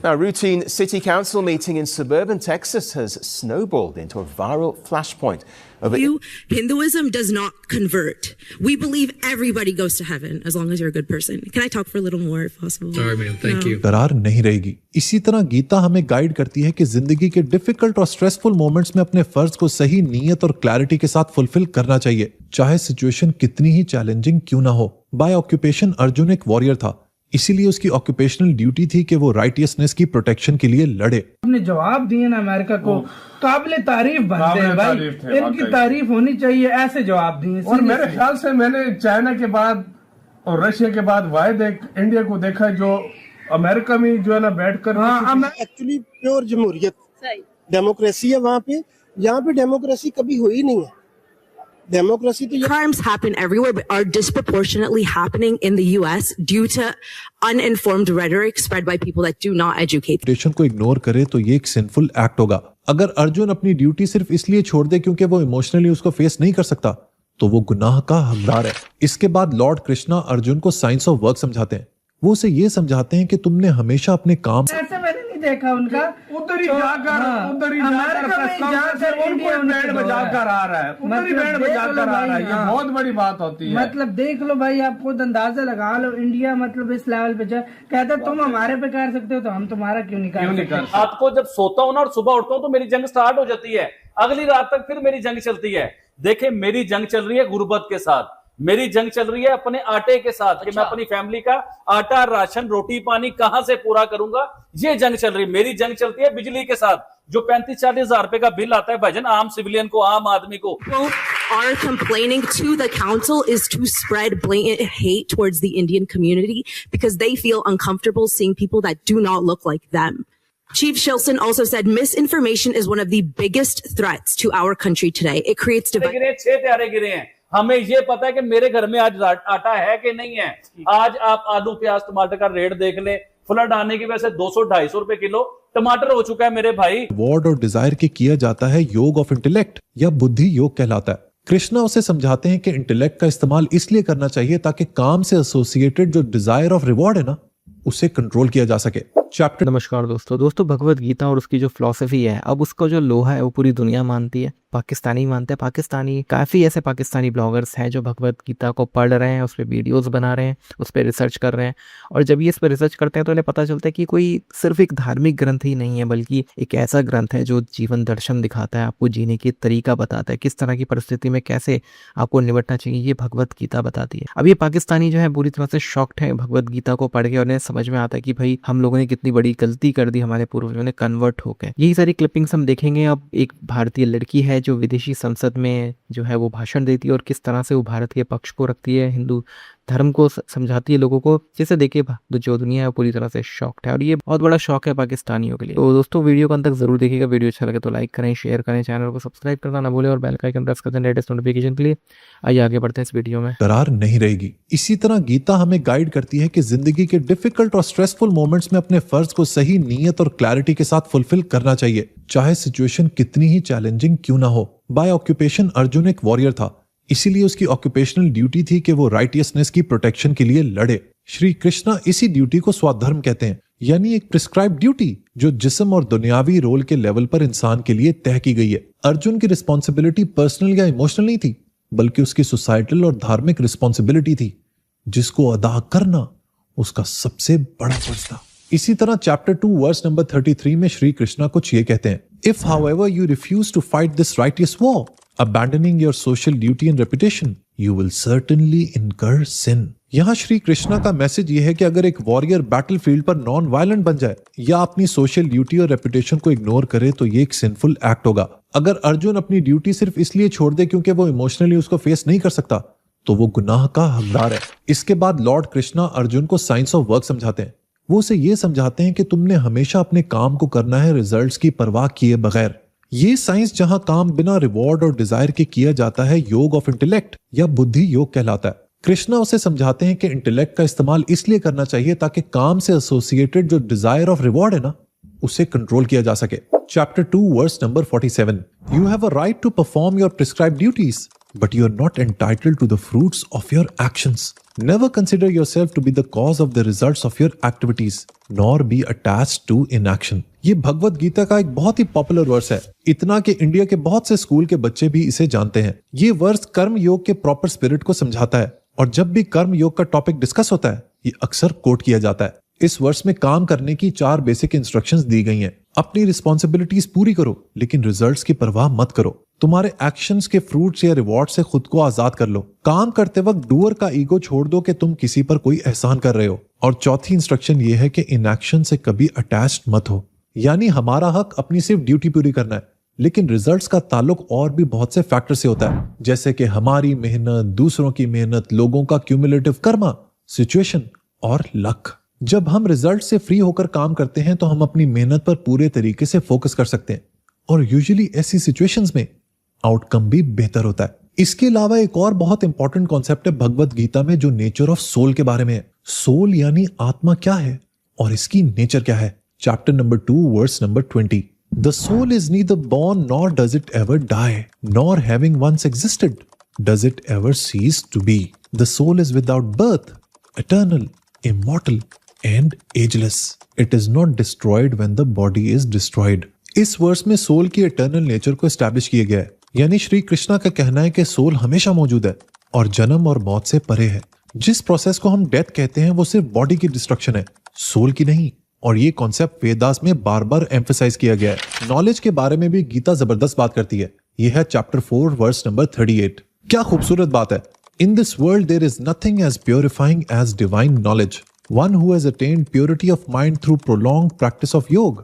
Now, a routine city council meeting in suburban Texas has snowballed into a viral flashpoint. Hinduism does not convert. We believe everybody goes to heaven as long as you're a good person. Can I talk for a little more if possible? Sorry, man. Thank you. करार नहीं रहेगी। इसी तरह गीता हमें guide करती है कि जिंदगी के डिफिकल्ट और स्ट्रेसफुल मोमेंट्स में अपने फर्ज को सही नीयत और क्लैरिटी के साथ फुलफिल करना चाहिए, चाहे सिचुएशन कितनी ही चैलेंजिंग क्यों ना हो। बाय ऑक्यूपेशन अर्जुन एक वॉरियर था, इसीलिए उसकी ऑक्यूपेशनल ड्यूटी थी कि वो राइटियसनेस की प्रोटेक्शन के लिए लड़े। अपने जवाब दिए ना अमेरिका को, काबिले तारीफ बनते हैं भाई, इनकी तारीफ होनी चाहिए, ऐसे जवाब दिए। और मेरे ख्याल से मैंने चाइना के बाद और रशिया के बाद वाहिद एक इंडिया को देखा जो अमेरिका में जो है ना बैठकर एक्चुअली प्योर जमहूरियत डेमोक्रेसी है वहाँ पे, यहाँ पे डेमोक्रेसी कभी हुई नहीं है। Democracy Crimes happen everywhere but are disproportionately happening in the US due to uninformed rhetoric spread by people that do not educate. Education को इग्नोर करे तो ये एक सिंफुल एक्ट होगा। अगर अर्जुन अपनी ड्यूटी सिर्फ इसलिए छोड़ दे क्योंकि वो इमोशनली उसको फेस नहीं कर सकता, तो वो गुनाह का हकदार है। इसके बाद लॉर्ड कृष्णा अर्जुन को साइंस ऑफ वर्क समझाते हैं। वो उसे ये समझाते हैं कि तुमने हमेशा अपने काम ऐसे मैंने नहीं देखा उनका, उधर ही जाकर बैंड बजाकर आ रहा है, उधर ही बैंड बजाकर आ रहा है। ये बहुत बड़ी बात होती है। मतलब देख लो भाई, आप खुद अंदाजा लगा लो, इंडिया मतलब इस लेवल पे जाए, कहता तुम हमारे पे कर सकते हो तो हम तुम्हारा क्यों नहीं कर सकते। रात को जब सोता हूँ ना और सुबह उठता हूँ तो मेरी जंग स्टार्ट हो जाती है, अगली रात तक फिर मेरी जंग चलती है। देखे, मेरी जंग चल रही है गुर्बत के साथ, मेरी जंग चल रही है अपने आटे के साथ कि मैं अपनी फैमिली का आटा, राशन, रोटी पानी कहां से पूरा करूंगा, ये जंग चल रही है। मेरी जंग चलती है बिजली के साथ, जो 35-40 हजार रुपए का बिल आता है भजन आम सिविलियन को, आम आदमी को। Our complaining to the council is to spread blatant hate towards the Indian community because they feel uncomfortable seeing people that do not look like them. Chief Shilson also said misinformation is one of the biggest threats to our country today. It creates division. 6 प्यारे गिरे हैं, हमें ये पता है कि मेरे घर में आज आटा है कि नहीं है। आज आप आलू प्याज टमाटर का रेट देख ले, फ्लड आने की वजह से 200-250 रुपए किलो टमाटर हो चुका है मेरे भाई। रिवॉर्ड और डिजायर के किया जाता है योग ऑफ इंटेलेक्ट या बुद्धि योग कहलाता है। कृष्णा उसे समझाते हैं कि इंटेलेक्ट का इस्तेमाल इसलिए करना चाहिए ताकि काम से एसोसिएटेड जो डिजायर ऑफ रिवॉर्ड है ना, उसे कंट्रोल किया जा सके। चैप्टर। नमस्कार दोस्तों, भगवत गीता और उसकी जो फिलॉसफी है, अब उसका जो लोहा है वो पूरी दुनिया मानती है, पाकिस्तानी मानते हैं। पाकिस्तानी काफ़ी ऐसे पाकिस्तानी ब्लॉगर्स हैं जो भगवत गीता को पढ़ रहे हैं, उस पर वीडियोस बना रहे हैं, उस पर रिसर्च कर रहे हैं। और जब ये इस पर रिसर्च करते हैं तो उन्हें पता चलता है कि कोई सिर्फ एक धार्मिक ग्रंथ ही नहीं है, बल्कि एक ऐसा ग्रंथ है जो जीवन दर्शन दिखाता है, आपको जीने की तरीका बताता है, किस तरह की परिस्थिति में कैसे आपको निपटना चाहिए, ये भगवत गीता बताती है। अब ये पाकिस्तानी जो है पूरी तरह से शॉक्ड है भगवत गीता को पढ़ के, और उन्हें समझ में आता है कि भाई हम लोगों ने कितनी बड़ी गलती कर दी, हमारे पूर्वजों ने कन्वर्ट होकर। यही सारी क्लिपिंग्स हम देखेंगे। अब एक भारतीय लड़की है जो विदेशी संसद में जो है वो भाषण देती है और किस तरह से वो भारत के पक्ष को रखती है, हिंदू धर्म को समझाती है लोगों को, जिसे देखे जो दुनिया है पूरी तरह से शॉक्ड है। और ये बहुत बड़ा शौक है पाकिस्तानियों के लिए। तो दोस्तों वीडियो को अंत तक जरूर देखिएगा। वीडियो अच्छा लगे तो लाइक करें, शेयर करें, चैनल को सब्सक्राइब करना ना भूलें और बेल का आइकन प्रेस कर दें लेटेस्ट नोटिफिकेशन के लिए। आइए आगे बढ़ते हैं इस वीडियो में। करार नहीं रहेगी। इसी तरह गीता हमें गाइड करती है कि जिंदगी के डिफिकल्ट और स्ट्रेसफुल मोमेंट्स में अपने फर्ज को सही नीयत और क्लैरिटी के साथ फुलफिल करना चाहिए, चाहे सिचुएशन कितनी ही चैलेंजिंग क्यों ना हो। बाय ऑक्यूपेशन अर्जुन एक वॉरियर था, इसीलिए उसकी ऑक्यूपेशनल ड्यूटी थी कि वो राइटियसनेस की प्रोटेक्शन के लिए लड़े। श्री कृष्णा इसी ड्यूटी को स्वधर्म कहते हैं, यानी एक प्रिस्क्राइब ड्यूटी जो जिस्म और दुनियावी रोल के लेवल पर इंसान के लिए तय की गई है। अर्जुन की रिस्पॉन्सिबिलिटी पर्सनल या इमोशनल नहीं थी, बल्कि उसकी सोसाइटल और धार्मिक रिस्पॉन्सिबिलिटी थी, जिसको अदा करना उसका सबसे बड़ा फर्ज था। इसी तरह चैप्टर 2 वर्स नंबर 33 में श्री कृष्णा कुछ ये कहते हैं, if however you refuse to fight this righteous war, abandoning your social duty and reputation, you will certainly incur sin. यहाँ श्री कृष्णा का मैसेज ये है कि अगर एक वॉरियर बैटलफील्ड पर नॉन वायलेंट बन जाए या अपनी सोशल ड्यूटी और रेपुटेशन को इग्नोर करे तो ये एक सिंफुल एक्ट होगा। अगर अर्जुन अपनी ड्यूटी सिर्फ इसलिए छोड़ दे क्योंकि वो इमोशनली उसको फेस नहीं कर सकता, तो वो गुनाह का हकदार है। इसके बाद लॉर्ड कृष्णा अर्जुन को साइंस ऑफ वर्क समझाते हैं। वो उसे ये समझाते हैं कि तुमने हमेशा अपने काम को करना है रिजल्ट्स की परवाह किए बगैर। ये साइंस जहां काम बिना रिवॉर्ड और डिजायर के किया जाता है योग ऑफ इंटेलेक्ट या बुद्धि योग कहलाता है। कृष्णा उसे समझाते हैं कि इंटेलेक्ट का इस्तेमाल इसलिए करना चाहिए ताकि काम से एसोसिएटेड जो डिजायर ऑफ रिवॉर्ड है ना, उसे कंट्रोल किया जा सके। Chapter 2 verse number 47, you have a right to perform your prescribed duties but you are not entitled to the fruits of your actions. Never consider yourself to be the cause of the results of your activities, nor be attached to inaction. ये भगवत गीता का एक बहुत ही popular verse है, इतना कि India के बहुत से स्कूल के बच्चे भी इसे जानते हैं। ये वर्स कर्म योग के प्रॉपर स्पिरिट को समझाता है, और जब भी कर्म योग का टॉपिक डिस्कस होता है, ये अक्सर कोट किया जाता है। इस वर्स में काम करने की 4 बेसिक इंस्ट्रक्शंस दी गई हैं। अपनी रिस्पॉन्सिबिलिटीज पूरी करो, लेकिन रिजल्ट्स की परवाह मत करो। तुम्हारे एक्शंस के फ्रूट्स या रिवॉर्ड से खुद को आजाद कर लो। काम करते वक्त डूअर का ईगो छोड़ दो कि तुम किसी पर कोई एहसान कर रहे हो। और चौथी इंस्ट्रक्शन ये है कि इनएक्शन से कभी अटैच्ड मत हो, यानी हमारा हक अपनी सिर्फ ड्यूटी पूरी करना है, लेकिन रिजल्ट्स का ताल्लुक और भी बहुत से फैक्टर से होता है, जैसे कि हमारी मेहनत, दूसरों की मेहनत, लोगों का क्यूमुलेटिव कर्मा, सिचुएशन और लक। जब हम रिजल्ट से फ्री होकर काम करते हैं तो हम अपनी मेहनत पर पूरे तरीके से फोकस कर सकते हैं, और यूजुअली ऐसी सिचुएशंस में आउटकम भी बेहतर होता है। इसके अलावा एक और बहुत इंपॉर्टेंट कॉन्सेप्ट है भगवत गीता में, जो नेचर ऑफ सोल के बारे में है। सोल यानी आत्मा क्या है और इसकी नेचर क्या है। Chapter number 2 verse number 20। The soul is neither born nor does it ever die, nor having once existed does it ever cease to be. The soul is without birth, eternal, immortal and ageless. It is not destroyed when the body is destroyed. इस verse में soul की eternal nature को establish किया गया है, यानी श्री कृष्णा का कहना है कि सोल हमेशा मौजूद है और जन्म और मौत से परे है। जिस प्रोसेस को हम डेथ कहते हैं वो सिर्फ बॉडी की डिस्ट्रक्शन है, सोल की नहीं। और ये कॉन्सेप्ट वेदास में बार बार एम्फसाइज किया गया है। नॉलेज के बारे में भी गीता जबरदस्त बात करती है। यह है चैप्टर 4 वर्स नंबर 38। क्या खूबसूरत बात है। In this world there is nothing as purifying as divine knowledge. One who has attained purity of mind through prolonged practice of yoga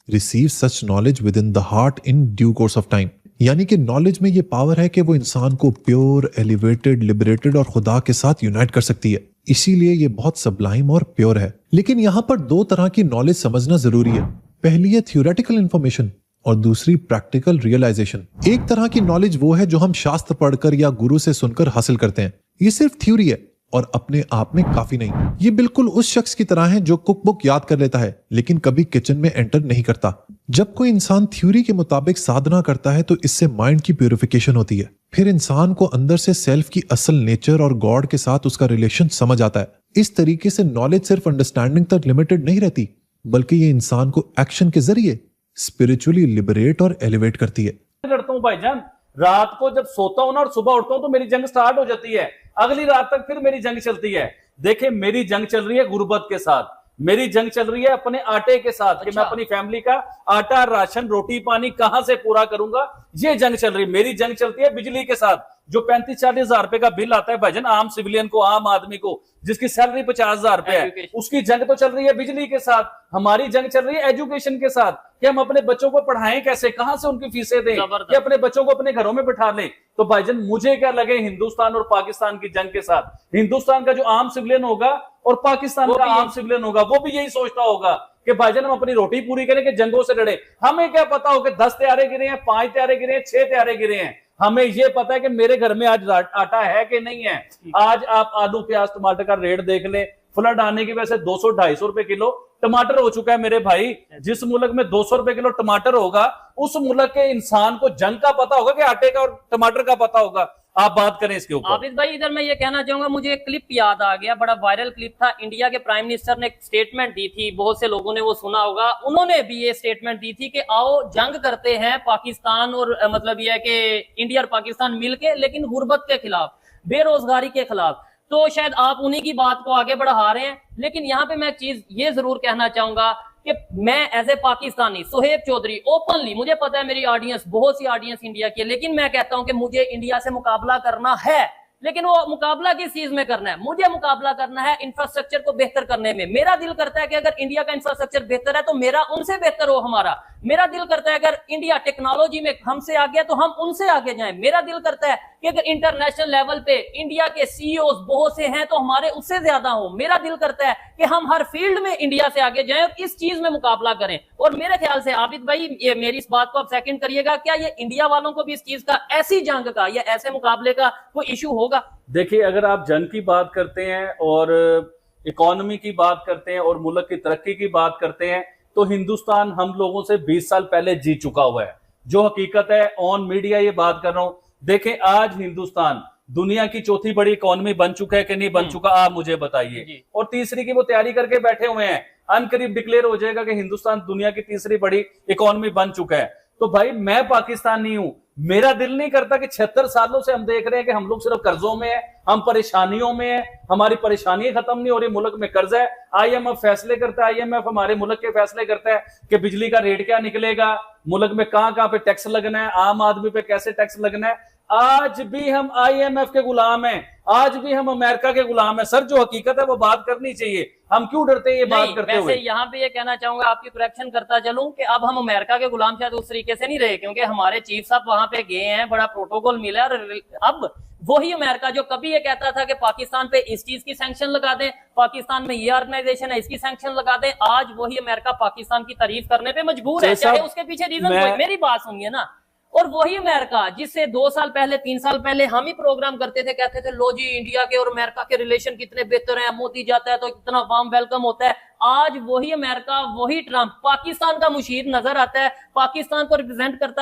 receives such knowledge within the heart in due course of time. यानी कि knowledge में ये power है कि वो इंसान को pure, elevated, liberated और खुदा के साथ यूनाइट कर सकती है। इसीलिए ये बहुत सबलाइम और प्योर है। लेकिन यहाँ पर 2 तरह की नॉलेज समझना जरूरी है। पहली है थ्योरेटिकल इंफॉर्मेशन और दूसरी प्रैक्टिकल रियलाइजेशन। एक तरह की नॉलेज वो है जो हम शास्त्र पढ़कर या गुरु से सुनकर हासिल करते हैं। ये सिर्फ थ्योरी है और अपने आप में काफी नहीं। ये बिल्कुल उस शख्स की तरह है जो कुक बुक याद कर लेता है लेकिन कभी किचन में एंटर नहीं करता। जब कोई इंसान थ्योरी के मुताबिक साधना करता है तो इससे माइंड की प्यूरिफिकेशन होती है। फिर इंसान को अंदर से सेल्फ की असल नेचर और गॉड के साथ उसका रिलेशन समझ आता है। इस तरीके से नॉलेज सिर्फ अंडरस्टैंडिंग तक लिमिटेड नहीं रहती, बल्कि ये इंसान को एक्शन के जरिए स्पिरिचुअली लिबरेट और एलिवेट करती है। करता हूँ भाईजान, रात को जब सोता हूं ना और सुबह उठता हूं तो मेरी जंग स्टार्ट हो जाती है। अगली रात तक फिर मेरी जंग चलती है। देखिए, मेरी जंग चल रही है गुर्बत के साथ, मेरी जंग चल रही है अपने आटे के साथ कि मैं अपनी फैमिली का आटा, राशन, रोटी पानी कहां से पूरा करूंगा। ये जंग चल रही है। मेरी जंग चलती है बिजली के साथ। जो 35-40 हजार रुपए का बिल आता है भाईजान, आम सिविलियन को, आम आदमी को, जिसकी सैलरी 50 हजार रुपए है, उसकी जंग तो चल रही है बिजली के साथ। हमारी जंग चल रही है एजुकेशन के साथ कि हम अपने बच्चों को पढ़ाएं कैसे, कहां से उनकी फीसें दें, कि अपने बच्चों को अपने घरों में बिठा लें। तो भाईजान मुझे क्या लगे हिंदुस्तान और पाकिस्तान की जंग के साथ, हिंदुस्तान का जो आम सिविलियन होगा और पाकिस्तान का आम सिविलियन होगा, वो भी यही सोचता होगा कि भाईजान हम अपनी रोटी पूरी करें कि जंगों से लड़े। हमें क्या पता हो कि 10 तैयारे गिरे हैं, 5 तैयारे गिरे हैं, 6 तैयारे गिरे हैं। हमें ये पता है कि मेरे घर में आज आटा है कि नहीं है। आज आप आलू, प्याज, टमाटर का रेट देख ले। फ्लड आने की वजह से 200-250 रुपए किलो टमाटर हो चुका है मेरे भाई। जिस मुल्क में 200 रुपए किलो टमाटर होगा, उस मुल्क के इंसान को जंग का पता होगा कि आटे का और टमाटर का पता होगा। आप बात करें इसके ऊपर। आबिद भाई, इधर मैं ये कहना चाहूंगा, मुझे एक क्लिप याद आ गया, बड़ा वायरल क्लिप था। इंडिया के प्राइम मिनिस्टर ने एक स्टेटमेंट दी थी, बहुत से लोगों ने वो सुना होगा। उन्होंने भी ये स्टेटमेंट दी थी कि आओ जंग करते हैं पाकिस्तान और मतलब ये है कि इंडिया और पाकिस्तान मिलके, लेकिन गुर्बत के खिलाफ, बेरोजगारी के खिलाफ। तो शायद आप उन्हीं की बात को आगे बढ़ा रहे हैं। लेकिन यहाँ पे मैं एक चीज ये जरूर कहना चाहूंगा कि मैं as a Pakistani, Sohaib Chaudhry, openly, मुझे पता है मेरी ऑडियंस, बहुत सी ऑडियंस इंडिया की है, लेकिन मैं कहता हूं कि मुझे इंडिया से मुकाबला करना है। लेकिन वो मुकाबला किस चीज में करना है? मुझे मुकाबला करना है इंफ्रास्ट्रक्चर को बेहतर करने में। मेरा दिल करता है कि अगर इंडिया का इंफ्रास्ट्रक्चर बेहतर है तो मेरा उनसे बेहतर हो हमारा। मेरा दिल करता है अगर इंडिया टेक्नोलॉजी में हमसे आगे है तो हम उनसे आगे जाएं। मेरा दिल करता है कि अगर इंटरनेशनल लेवल पे इंडिया के सीईओ बहुत से हैं तो हमारे उससे ज्यादा हो। मेरा दिल करता है कि हम हर फील्ड में इंडिया से आगे जाएं और इस चीज में मुकाबला करें। और मेरे ख्याल से आबिद भाई, ये मेरी इस बात को आप सेकंड करिएगा, क्या ये इंडिया वालों को भी इस चीज का, ऐसी जंग का या ऐसे मुकाबले का कोई इशू होगा? देखिए, अगर आप जंग की बात करते हैं और इकोनॉमी की बात करते हैं और मुल्क की तरक्की की बात करते हैं, तो हिंदुस्तान हम लोगों से 20 साल पहले जीत चुका हुआ है। जो हकीकत है, ऑन मीडिया ये बात कर रहा हूं, देखें आज हिंदुस्तान दुनिया की चौथी बड़ी इकोनॉमी बन चुका है कि नहीं बन चुका, आप मुझे बताइए। और तीसरी की वो तैयारी करके बैठे हुए हैं, अनकरीब डिक्लेयर हो जाएगा कि हिंदुस्तान दुनिया की तीसरी बड़ी इकोनॉमी बन चुका है। तो भाई मैं पाकिस्तानी हूं, मेरा दिल नहीं करता कि 76 सालों से हम देख रहे हैं कि हम लोग सिर्फ कर्जों में है, हम परेशानियों में है, हमारी परेशानी खत्म नहीं हो रही, मुल्क में कर्ज है। आईएमएफ फैसले करता है, आईएमएफ हमारे मुल्क के फैसले करता है कि बिजली का रेट क्या निकलेगा, मुल्क में कहां पे टैक्स लगना है, आम आदमी पे कैसे टैक्स लगना है। आज भी हम आईएमएफ के गुलाम हैं, आज भी हम अमेरिका के गुलाम हैं। सर जो हकीकत है वो बात करनी चाहिए, हम क्यों डरते हैं ये बात करते हुए? वैसे यहाँ पे ये कहना चाहूंगा, आपकी करेक्शन करता चलूं कि अब हम अमेरिका के गुलाम शायद उस तरीके से नहीं रहे, क्योंकि हमारे चीफ साहब वहां पे गए हैं, बड़ा प्रोटोकॉल मिला, और अब वही अमेरिका जो कभी ये कहता था कि पाकिस्तान पे इस चीज की सैंक्शन लगा दें, पाकिस्तान में ये ऑर्गेनाइजेशन है इसकी सैंक्शन लगा दें, आज वही अमेरिका पाकिस्तान की तारीफ करने पे मजबूर है, चाहे उसके पीछे रीजन। मेरी बात सुनिए ना, और वही अमेरिका जिससे 2 साल पहले 3 साल पहले हम ही प्रोग्राम करते थे, कहते थे लो जी इंडिया के और अमेरिका के रिलेशन कितने बेहतर हैं, मोदी जाता है तो कितना वार्म वेलकम होता है। आज वही अमेरिका, वही ट्रंप पाकिस्तान का मुशीर नजर आता है, पाकिस्तान को रिप्रेजेंट करता